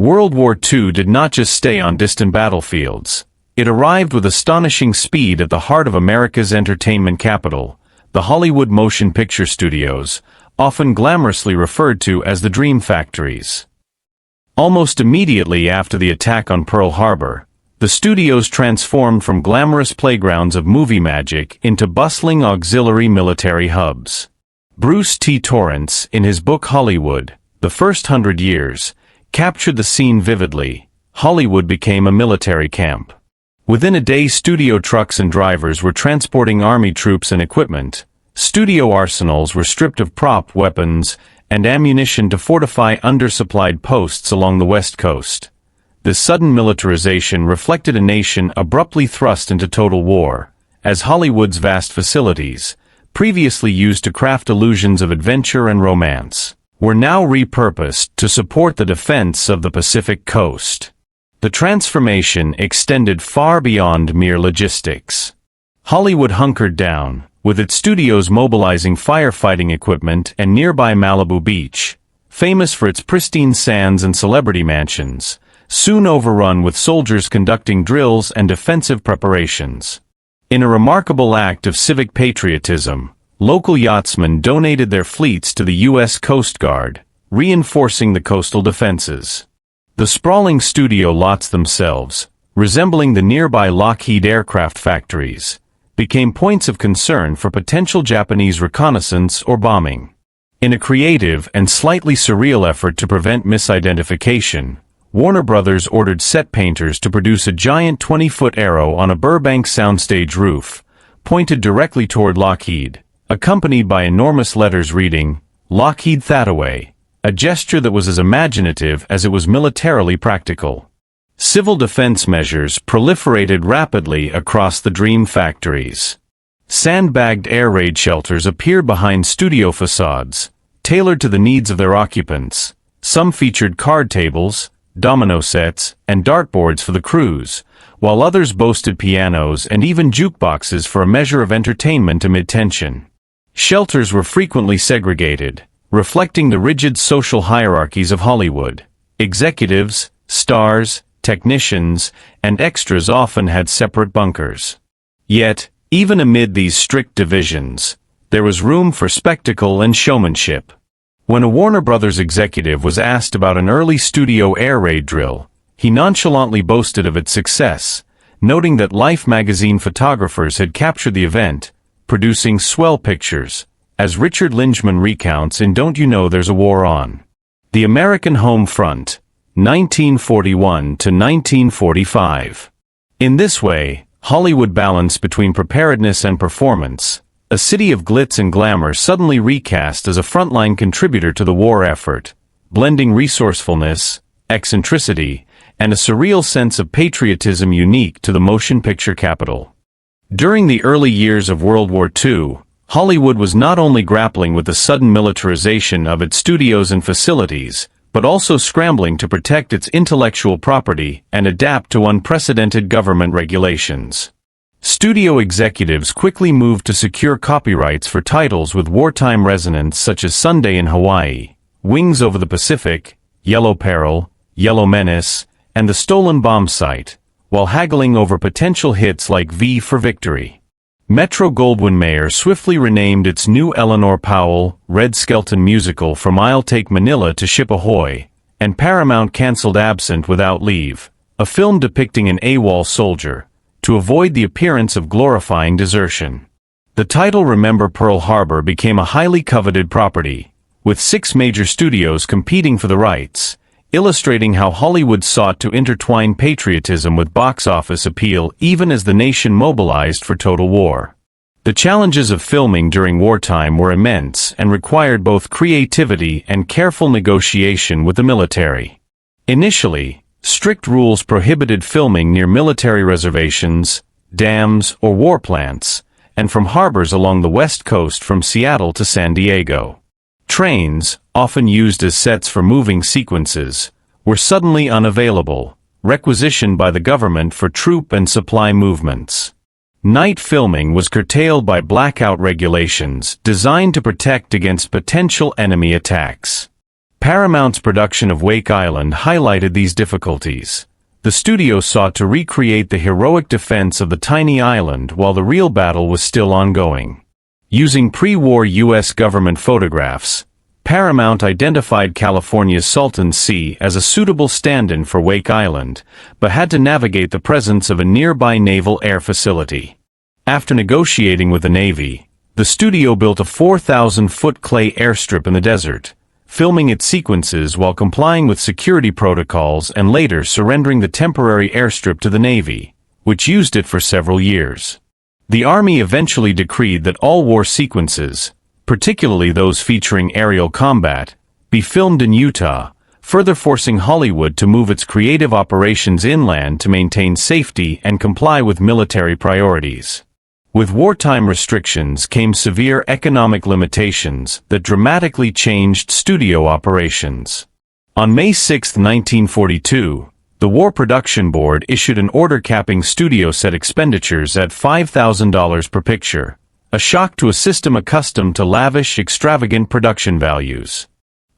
World War II did not just stay on distant battlefields. It arrived with astonishing speed at the heart of America's entertainment capital, the Hollywood motion picture studios, often glamorously referred to as the Dream Factories. Almost immediately after the attack on Pearl Harbor, the studios transformed from glamorous playgrounds of movie magic into bustling auxiliary military hubs. Bruce T. Torrance, in his book Hollywood, The First 100 Years, captured the scene vividly. Hollywood became a military camp. Within a day, studio trucks and drivers were transporting army troops and equipment. Studio arsenals were stripped of prop weapons and ammunition to fortify undersupplied posts along the West Coast. This sudden militarization reflected a nation abruptly thrust into total war, as Hollywood's vast facilities, previously used to craft illusions of adventure and romance, were now repurposed to support the defense of the Pacific Coast. The transformation extended far beyond mere logistics. Hollywood hunkered down, with its studios mobilizing firefighting equipment and nearby Malibu Beach, famous for its pristine sands and celebrity mansions, soon overrun with soldiers conducting drills and defensive preparations. In a remarkable act of civic patriotism, local yachtsmen donated their fleets to the U.S. Coast Guard, reinforcing the coastal defenses. The sprawling studio lots themselves, resembling the nearby Lockheed aircraft factories, became points of concern for potential Japanese reconnaissance or bombing. In a creative and slightly surreal effort to prevent misidentification, Warner Brothers ordered set painters to produce a giant 20-foot arrow on a Burbank soundstage roof, pointed directly toward Lockheed, accompanied by enormous letters reading, "Lockheed Thataway," a gesture that was as imaginative as it was militarily practical. Civil defense measures proliferated rapidly across the Dream Factories. Sandbagged air raid shelters appeared behind studio facades, tailored to the needs of their occupants. Some featured card tables, domino sets, and dartboards for the crews, while others boasted pianos and even jukeboxes for a measure of entertainment amid tension. Shelters were frequently segregated, reflecting the rigid social hierarchies of Hollywood. Executives, stars, technicians, and extras often had separate bunkers. Yet, even amid these strict divisions, there was room for spectacle and showmanship. When a Warner Brothers executive was asked about an early studio air raid drill, he nonchalantly boasted of its success, noting that Life magazine photographers had captured the event, producing swell pictures, as Richard Lynchman recounts in Don't You Know There's a War On? The American Home Front, 1941 to 1945. In this way, Hollywood balanced between preparedness and performance. A city of glitz and glamour suddenly recast as a frontline contributor to the war effort, blending resourcefulness, eccentricity, and a surreal sense of patriotism unique to the motion picture capital. During the early years of World War II, Hollywood was not only grappling with the sudden militarization of its studios and facilities, but also scrambling to protect its intellectual property and adapt to unprecedented government regulations. Studio executives quickly moved to secure copyrights for titles with wartime resonance such as Sunday in Hawaii, Wings Over the Pacific, Yellow Peril, Yellow Menace, and The Stolen Bomb Site, while haggling over potential hits like V for Victory. Metro-Goldwyn-Mayer swiftly renamed its new Eleanor Powell, Red Skelton musical from I'll Take Manila to Ship Ahoy, and Paramount canceled Absent Without Leave, a film depicting an AWOL soldier, to avoid the appearance of glorifying desertion. The title Remember Pearl Harbor became a highly coveted property, with 6 major studios competing for the rights, illustrating how Hollywood sought to intertwine patriotism with box office appeal even as the nation mobilized for total war. The challenges of filming during wartime were immense and required both creativity and careful negotiation with the military. Initially, strict rules prohibited filming near military reservations, dams, or war plants, and from harbors along the West Coast from Seattle to San Diego. Trains, often used as sets for moving sequences, were suddenly unavailable, requisitioned by the government for troop and supply movements. Night filming was curtailed by blackout regulations designed to protect against potential enemy attacks. Paramount's production of Wake Island highlighted these difficulties. The studio sought to recreate the heroic defense of the tiny island while the real battle was still ongoing. Using pre-war U.S. government photographs, Paramount identified California's Salton Sea as a suitable stand-in for Wake Island, but had to navigate the presence of a nearby naval air facility. After negotiating with the Navy, the studio built a 4,000-foot clay airstrip in the desert, filming its sequences while complying with security protocols and later surrendering the temporary airstrip to the Navy, which used it for several years. The Army eventually decreed that all war sequences, particularly those featuring aerial combat, be filmed in Utah, further forcing Hollywood to move its creative operations inland to maintain safety and comply with military priorities. With wartime restrictions came severe economic limitations that dramatically changed studio operations. On May 6, 1942, the War Production Board issued an order capping studio set expenditures at $5,000 per picture, a shock to a system accustomed to lavish, extravagant production values.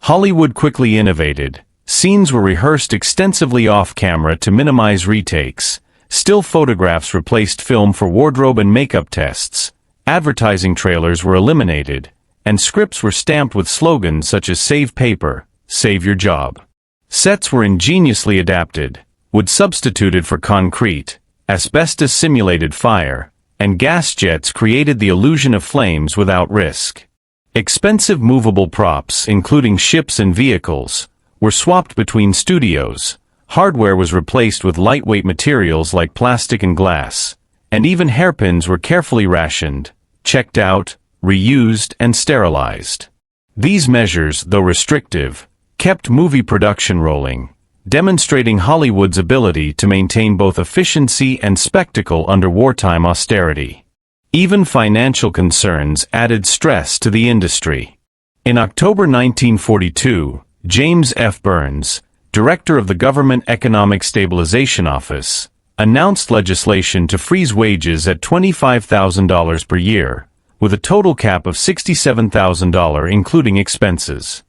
Hollywood quickly innovated. Scenes were rehearsed extensively off-camera to minimize retakes. Still photographs replaced film for wardrobe and makeup tests, advertising trailers were eliminated, and scripts were stamped with slogans such as "Save paper, save your job." Sets were ingeniously adapted, wood substituted for concrete, asbestos simulated fire, and gas jets created the illusion of flames without risk. Expensive movable props, including ships and vehicles, were swapped between studios. Hardware was replaced with lightweight materials like plastic and glass, and even hairpins were carefully rationed, checked out, reused, and sterilized. These measures, though restrictive, kept movie production rolling, demonstrating Hollywood's ability to maintain both efficiency and spectacle under wartime austerity. Even financial concerns added stress to the industry. In October 1942, James F. Burns, director of the Government Economic Stabilization Office, announced legislation to freeze wages at $25,000 per year, with a total cap of $67,000 including expenses.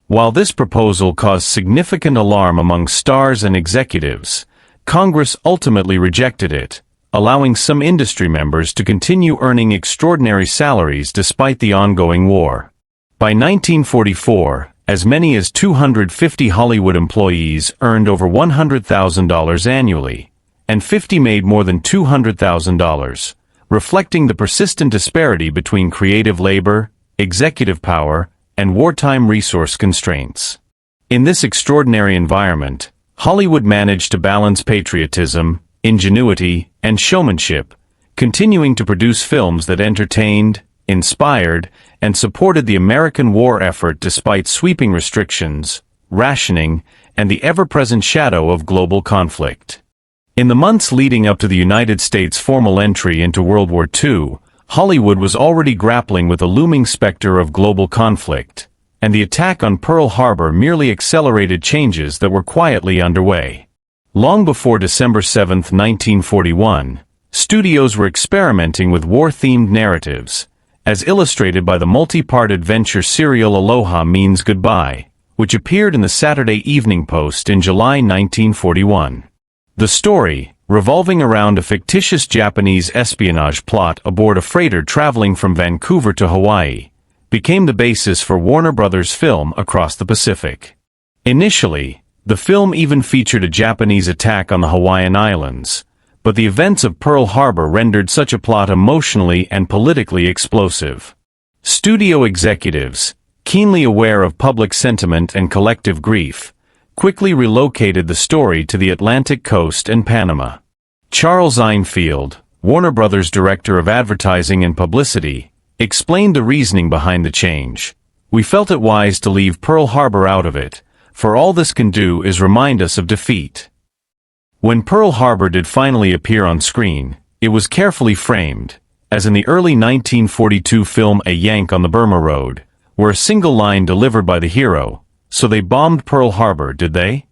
While this proposal caused significant alarm among stars and executives, Congress ultimately rejected it, allowing some industry members to continue earning extraordinary salaries despite the ongoing war. By 1944, as many as 250 Hollywood employees earned over $100,000 annually, and 50 made more than $200,000, reflecting the persistent disparity between creative labor, executive power, and wartime resource constraints. In this extraordinary environment, Hollywood managed to balance patriotism, ingenuity, and showmanship, continuing to produce films that entertained, inspired, and supported the American war effort despite sweeping restrictions, rationing, and the ever-present shadow of global conflict. In the months leading up to the United States' formal entry into World War II, Hollywood was already grappling with the looming specter of global conflict, and the attack on Pearl Harbor merely accelerated changes that were quietly underway. Long before December 7, 1941, studios were experimenting with war-themed narratives, as illustrated by the multi-part adventure serial Aloha Means Goodbye, which appeared in the Saturday Evening Post in July 1941. The story, revolving around a fictitious Japanese espionage plot aboard a freighter traveling from Vancouver to Hawaii, became the basis for Warner Brothers' film Across the Pacific. Initially, the film even featured a Japanese attack on the Hawaiian Islands, but the events of Pearl Harbor rendered such a plot emotionally and politically explosive. Studio executives, keenly aware of public sentiment and collective grief, quickly relocated the story to the Atlantic coast and Panama. Charles Einfield, Warner Brothers' director of advertising and publicity, explained the reasoning behind the change. "We felt it wise to leave Pearl Harbor out of it, for all this can do is remind us of defeat." When Pearl Harbor did finally appear on screen, it was carefully framed, as in the early 1942 film A Yank on the Burma Road, where a single line delivered by the hero, "So they bombed Pearl Harbor, did they?"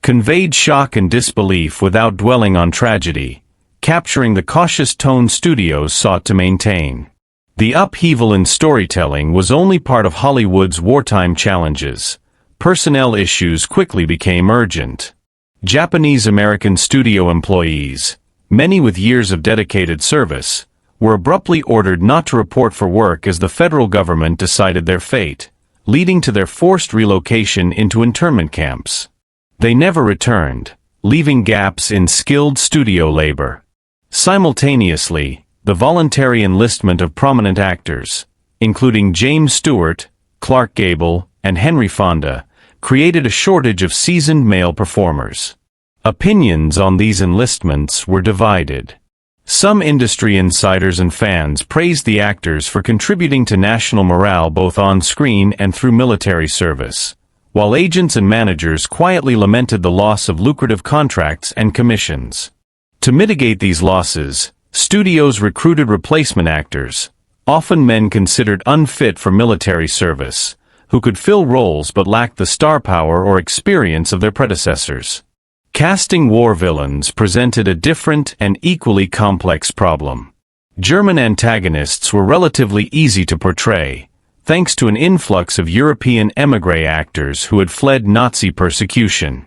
conveyed shock and disbelief without dwelling on tragedy, capturing the cautious tone studios sought to maintain. The upheaval in storytelling was only part of Hollywood's wartime challenges. personnel issues quickly became urgent. Japanese-American studio employees, many with years of dedicated service, were abruptly ordered not to report for work as the federal government decided their fate, leading to their forced relocation into internment camps. They never returned, leaving gaps in skilled studio labor. Simultaneously, the voluntary enlistment of prominent actors, including James Stewart, Clark Gable, and Henry Fonda, created a shortage of seasoned male performers. Opinions on these enlistments were divided. Some industry insiders and fans praised the actors for contributing to national morale both on screen and through military service, while agents and managers quietly lamented the loss of lucrative contracts and commissions. To mitigate these losses, studios recruited replacement actors, often men considered unfit for military service, who could fill roles but lacked the star power or experience of their predecessors. Casting war villains presented a different and equally complex problem. German antagonists were relatively easy to portray, thanks to an influx of European émigré actors who had fled Nazi persecution.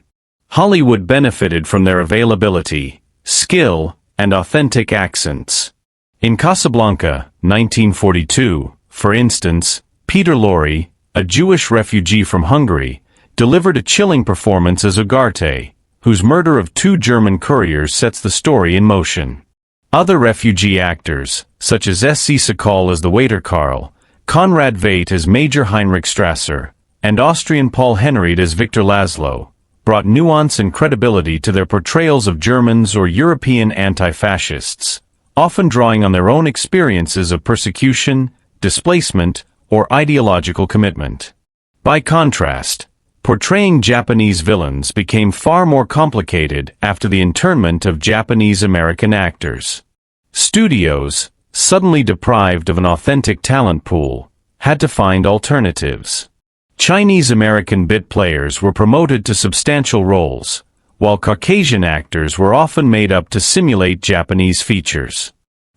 Hollywood benefited from their availability, skill, and authentic accents. In Casablanca, 1942, for instance, Peter Lorre, a Jewish refugee from Hungary, delivered a chilling performance as Ugarte, whose murder of 2 German couriers sets the story in motion. Other refugee actors, such as S.C. Sakal as the waiter Karl, Konrad Veidt as Major Heinrich Strasser, and Austrian Paul Henried as Victor Laszlo, brought nuance and credibility to their portrayals of Germans or European anti-fascists, often drawing on their own experiences of persecution, displacement, or ideological commitment. By contrast, portraying Japanese villains became far more complicated after the internment of Japanese-American actors. Studios, suddenly deprived of an authentic talent pool, had to find alternatives. Chinese-American bit players were promoted to substantial roles, while Caucasian actors were often made up to simulate Japanese features.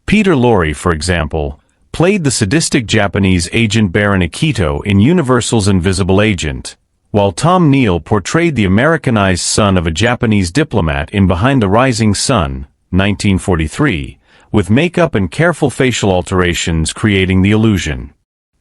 Peter Lorre, for example, played the sadistic Japanese agent Baron Akito in Universal's Invisible Agent, while Tom Neal portrayed the Americanized son of a Japanese diplomat in Behind the Rising Sun, 1943, with makeup and careful facial alterations creating the illusion.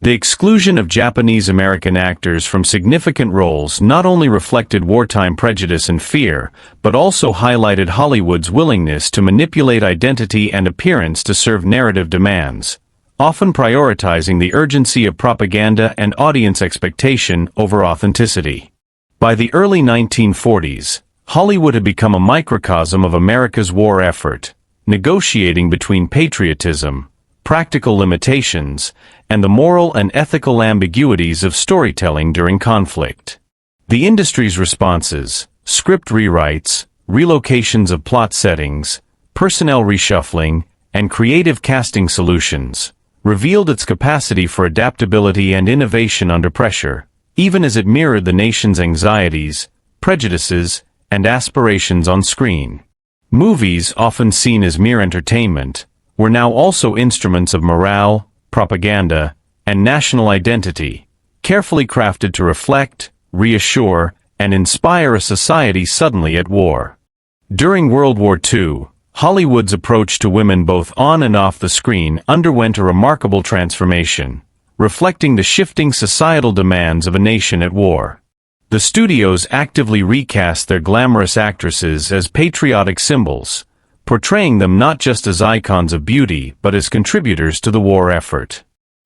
The exclusion of Japanese-American actors from significant roles not only reflected wartime prejudice and fear, but also highlighted Hollywood's willingness to manipulate identity and appearance to serve narrative demands, often prioritizing the urgency of propaganda and audience expectation over authenticity. By the early 1940s, Hollywood had become a microcosm of America's war effort, negotiating between patriotism, practical limitations, and the moral and ethical ambiguities of storytelling during conflict. The industry's responses, script rewrites, relocations of plot settings, personnel reshuffling, and creative casting solutions, revealed its capacity for adaptability and innovation under pressure, even as it mirrored the nation's anxieties, prejudices, and aspirations on screen. Movies, often seen as mere entertainment, were now also instruments of morale, propaganda, and national identity, carefully crafted to reflect, reassure, and inspire a society suddenly at war. During World War II, Hollywood's approach to women both on and off the screen underwent a remarkable transformation, reflecting the shifting societal demands of a nation at war. The studios actively recast their glamorous actresses as patriotic symbols, portraying them not just as icons of beauty but as contributors to the war effort.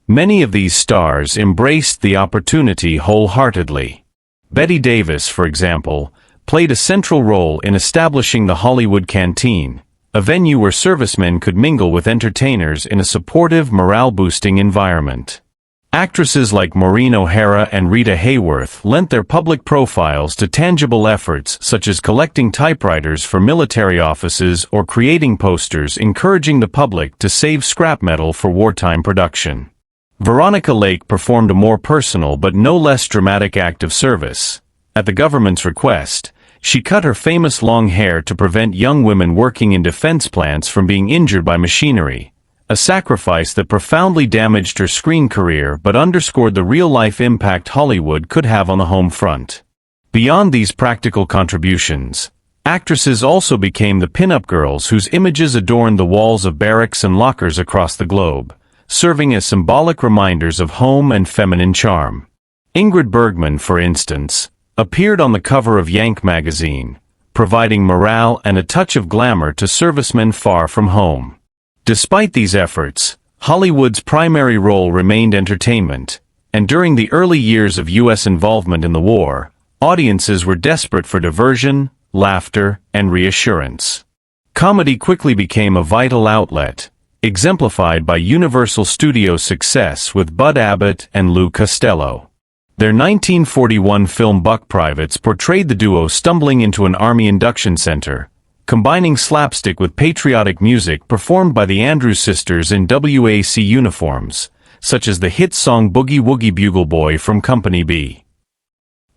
Many of these stars embraced the opportunity wholeheartedly. Bette Davis, for example, played a central role in establishing the Hollywood Canteen, a venue where servicemen could mingle with entertainers in a supportive, morale-boosting environment. Actresses like Maureen O'Hara and Rita Hayworth lent their public profiles to tangible efforts such as collecting typewriters for military offices or creating posters encouraging the public to save scrap metal for wartime production. Veronica Lake performed a more personal but no less dramatic act of service. At the government's request, she cut her famous long hair to prevent young women working in defense plants from being injured by machinery, a sacrifice that profoundly damaged her screen career but underscored the real-life impact Hollywood could have on the home front. Beyond these practical contributions, actresses also became the pin-up girls whose images adorned the walls of barracks and lockers across the globe, serving as symbolic reminders of home and feminine charm. Ingrid Bergman, for instance, appeared on the cover of Yank magazine, providing morale and a touch of glamour to servicemen far from home. Despite these efforts, Hollywood's primary role remained entertainment, and during the early years of U.S. involvement in the war, audiences were desperate for diversion, laughter, and reassurance. Comedy quickly became a vital outlet, exemplified by Universal Studios' success with Bud Abbott and Lou Costello. Their 1941 film Buck Privates portrayed the duo stumbling into an Army induction center, combining slapstick with patriotic music performed by the Andrews Sisters in WAC uniforms, such as the hit song Boogie Woogie Bugle Boy from Company B.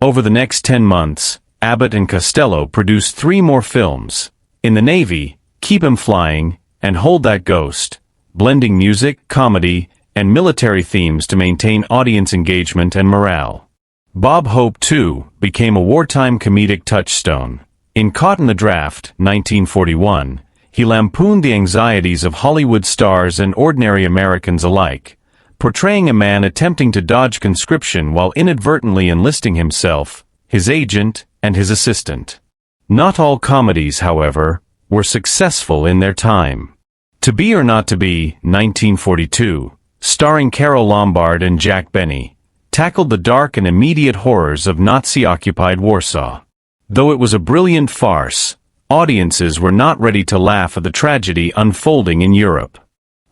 Over the next 10 months, Abbott and Costello produced 3 more films, in the Navy, Keep 'Em Flying, and Hold That Ghost, blending music, comedy, and military themes to maintain audience engagement and morale. Bob Hope, too, became a wartime comedic touchstone. In Caught in the Draft, 1941, he lampooned the anxieties of Hollywood stars and ordinary Americans alike, portraying a man attempting to dodge conscription while inadvertently enlisting himself, his agent, and his assistant. Not all comedies, however, were successful in their time. To Be or Not to Be, 1942, starring Carole Lombard and Jack Benny, tackled the dark and immediate horrors of Nazi-occupied Warsaw. Though it was a brilliant farce, audiences were not ready to laugh at the tragedy unfolding in Europe.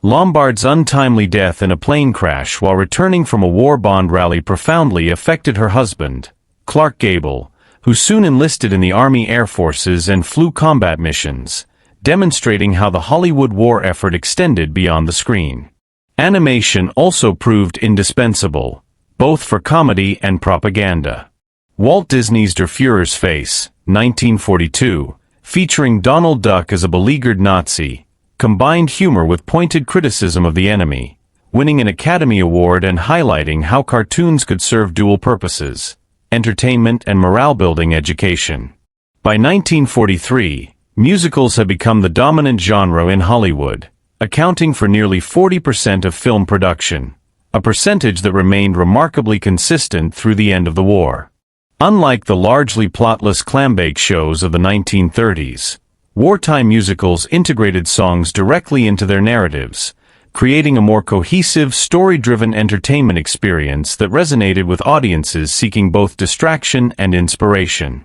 Lombard's untimely death in a plane crash while returning from a war bond rally profoundly affected her husband, Clark Gable, who soon enlisted in the Army Air Forces and flew combat missions, demonstrating how the Hollywood war effort extended beyond the screen. Animation also proved indispensable, both for comedy and propaganda. Walt Disney's Der Führer's Face, 1942, featuring Donald Duck as a beleaguered Nazi, combined humor with pointed criticism of the enemy, winning an Academy Award and highlighting how cartoons could serve dual purposes: entertainment and morale-building education. By 1943, musicals had become the dominant genre in Hollywood, accounting for nearly 40% of film production, a percentage that remained remarkably consistent through the end of the war. Unlike the largely plotless clambake shows of the 1930s, wartime musicals integrated songs directly into their narratives, creating a more cohesive, story-driven entertainment experience that resonated with audiences seeking both distraction and inspiration.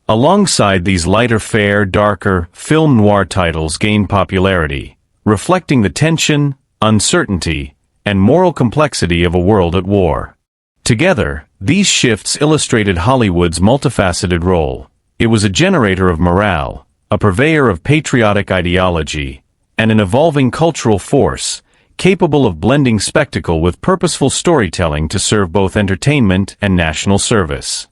Alongside these lighter fare, darker, film noir titles gained popularity, reflecting the tension, uncertainty, and moral complexity of a world at war. Together, these shifts illustrated Hollywood's multifaceted role. It was a generator of morale, a purveyor of patriotic ideology, and an evolving cultural force, capable of blending spectacle with purposeful storytelling to serve both entertainment and national service.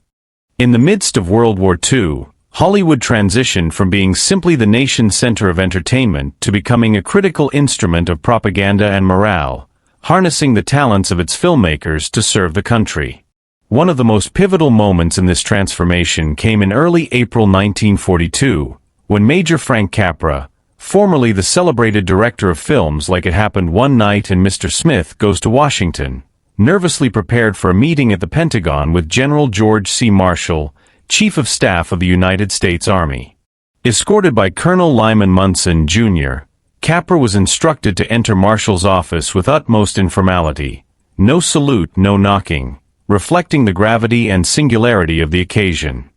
In the midst of World War II, Hollywood transitioned from being simply the nation's center of entertainment to becoming a critical instrument of propaganda and morale, harnessing the talents of its filmmakers to serve the country. One of the most pivotal moments in this transformation came in early April 1942, when Major Frank Capra, formerly the celebrated director of films like It Happened One Night and Mr. Smith Goes to Washington, nervously prepared for a meeting at the Pentagon with General George C. Marshall, Chief of Staff of the United States Army. Escorted by Colonel Lyman Munson, Jr., Capra was instructed to enter Marshall's office with utmost informality, no salute, no knocking, reflecting the gravity and singularity of the occasion.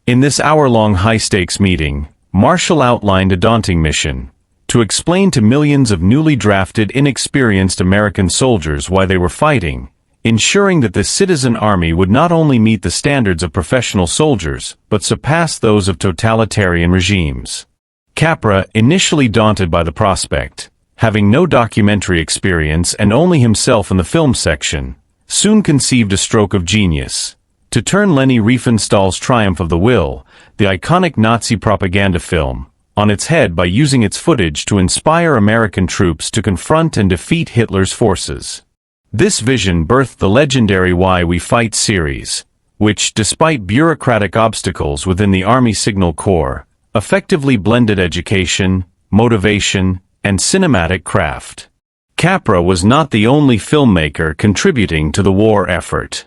In this hour-long high-stakes meeting, Marshall outlined a daunting mission: to explain to millions of newly drafted, inexperienced American soldiers why they were fighting, ensuring that the citizen army would not only meet the standards of professional soldiers, but surpass those of totalitarian regimes. Capra, initially daunted by the prospect, having no documentary experience and only himself in the film section, soon conceived a stroke of genius: to turn Leni Riefenstahl's Triumph of the Will, the iconic Nazi propaganda film, on its head by using its footage to inspire American troops to confront and defeat Hitler's forces. This vision birthed the legendary Why We Fight series, which, despite bureaucratic obstacles within the Army Signal Corps, effectively blended education, motivation, and cinematic craft. Capra was not the only filmmaker contributing to the war effort.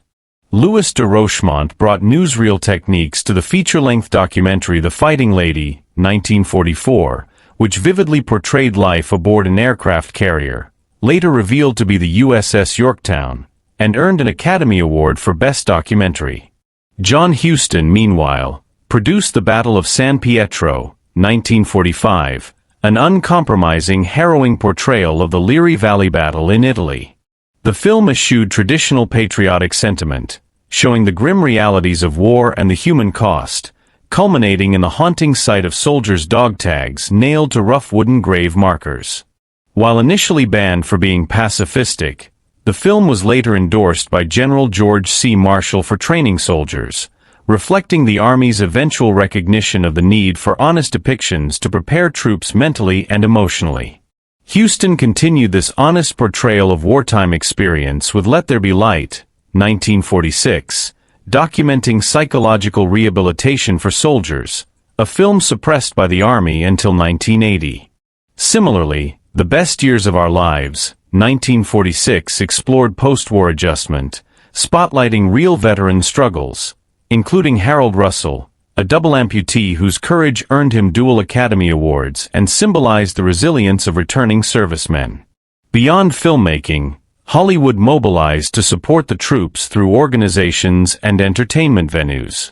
Louis de Rochemont brought newsreel techniques to the feature-length documentary The Fighting Lady, 1944, which vividly portrayed life aboard an aircraft carrier, later revealed to be the USS Yorktown, and earned an Academy Award for Best Documentary. John Huston, meanwhile, produced The Battle of San Pietro, 1945, an uncompromising, harrowing portrayal of the Liri Valley battle in Italy. The film eschewed traditional patriotic sentiment, showing the grim realities of war and the human cost, culminating in the haunting sight of soldiers' dog tags nailed to rough wooden grave markers. While initially banned for being pacifistic, the film was later endorsed by General George C. Marshall for training soldiers, reflecting the Army's eventual recognition of the need for honest depictions to prepare troops mentally and emotionally. Huston continued this honest portrayal of wartime experience with Let There Be Light, 1946, documenting psychological rehabilitation for soldiers, a film suppressed by the Army until 1980. Similarly, The Best Years of Our Lives, 1946, explored post-war adjustment, spotlighting real veteran struggles, including Harold Russell, a double amputee whose courage earned him dual Academy Awards and symbolized the resilience of returning servicemen. Beyond filmmaking, Hollywood mobilized to support the troops through organizations and entertainment venues.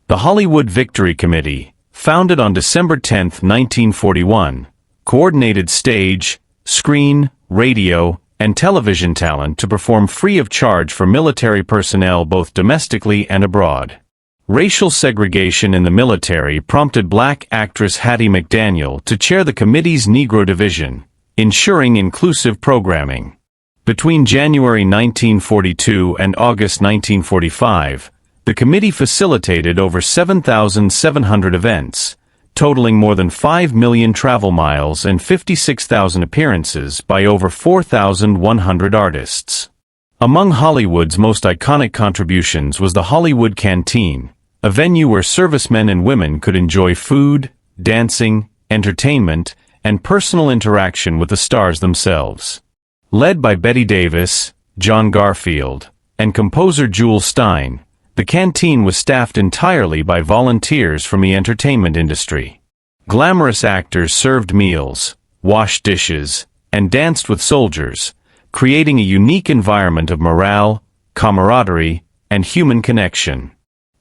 The Hollywood Victory Committee, founded on December 10, 1941, coordinated stage, screen, radio, and television talent to perform free of charge for military personnel both domestically and abroad. Racial segregation in the military prompted black actress Hattie McDaniel to chair the committee's Negro division, ensuring inclusive programming. Between January 1942 and August 1945, the committee facilitated over 7,700 events, totaling more than 5 million travel miles and 56,000 appearances by over 4,100 artists. Among Hollywood's most iconic contributions was the Hollywood Canteen, a venue where servicemen and women could enjoy food, dancing, entertainment, and personal interaction with the stars themselves. Led by Bette Davis, John Garfield, and composer Jules Stein, the canteen was staffed entirely by volunteers from the entertainment industry. Glamorous actors served meals, washed dishes, and danced with soldiers, creating a unique environment of morale, camaraderie, and human connection.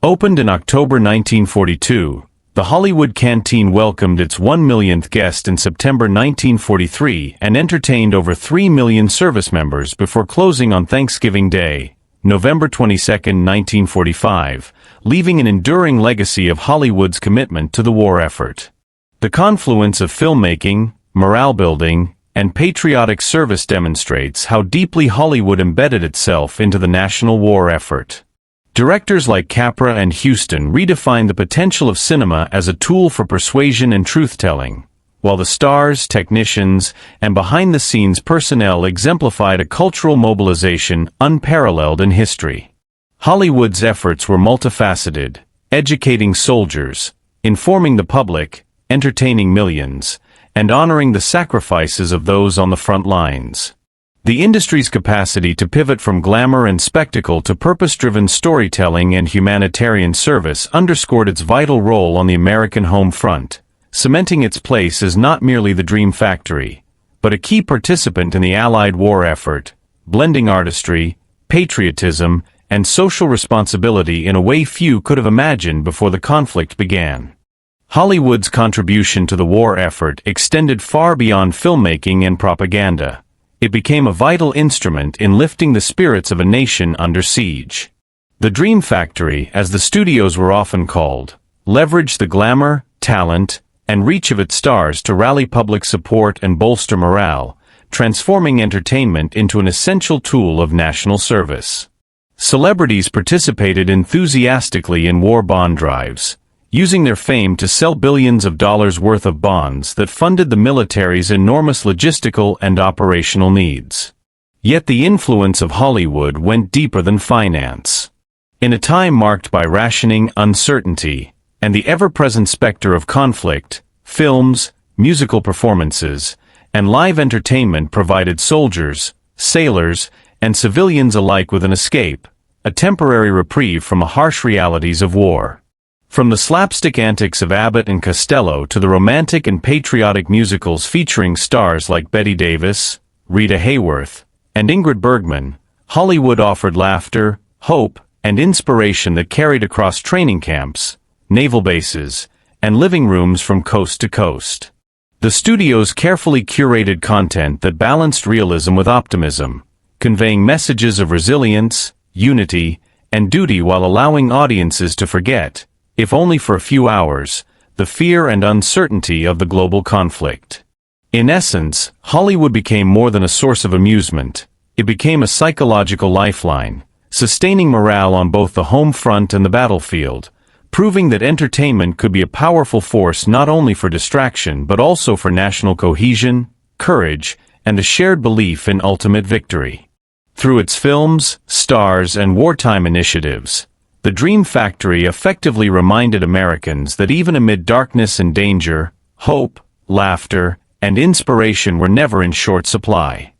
Opened in October 1942, the Hollywood Canteen welcomed its 1 millionth guest in September 1943 and entertained over 3 million service members before closing on Thanksgiving Day, November 22, 1945, leaving an enduring legacy of Hollywood's commitment to the war effort. The confluence of filmmaking, morale building, and patriotic service demonstrates how deeply Hollywood embedded itself into the national war effort. Directors like Capra and Huston redefined the potential of cinema as a tool for persuasion and truth-telling, while the stars, technicians, and behind-the-scenes personnel exemplified a cultural mobilization unparalleled in history. Hollywood's efforts were multifaceted, educating soldiers, informing the public, entertaining millions, and honoring the sacrifices of those on the front lines. The industry's capacity to pivot from glamour and spectacle to purpose-driven storytelling and humanitarian service underscored its vital role on the American home front, cementing its place as not merely the dream factory, but a key participant in the Allied war effort, blending artistry, patriotism, and social responsibility in a way few could have imagined before the conflict began. Hollywood's contribution to the war effort extended far beyond filmmaking and propaganda. It became a vital instrument in lifting the spirits of a nation under siege. The Dream Factory, as the studios were often called, leveraged the glamour, talent, and reach of its stars to rally public support and bolster morale, transforming entertainment into an essential tool of national service. Celebrities participated enthusiastically in war bond drives, using their fame to sell billions of dollars worth of bonds that funded the military's enormous logistical and operational needs. Yet the influence of Hollywood went deeper than finance. In a time marked by rationing, uncertainty, and the ever-present specter of conflict, films, musical performances, and live entertainment provided soldiers, sailors, and civilians alike with an escape, a temporary reprieve from the harsh realities of war. From the slapstick antics of Abbott and Costello to the romantic and patriotic musicals featuring stars like Bette Davis, Rita Hayworth, and Ingrid Bergman, Hollywood offered laughter, hope, and inspiration that carried across training camps, naval bases, and living rooms from coast to coast. The studios carefully curated content that balanced realism with optimism, conveying messages of resilience, unity, and duty while allowing audiences to forget, if only for a few hours, the fear and uncertainty of the global conflict. In essence, Hollywood became more than a source of amusement. It became a psychological lifeline, sustaining morale on both the home front and the battlefield, proving that entertainment could be a powerful force not only for distraction but also for national cohesion, courage, and a shared belief in ultimate victory. Through its films, stars, and wartime initiatives, the Dream Factory effectively reminded Americans that even amid darkness and danger, hope, laughter, and inspiration were never in short supply.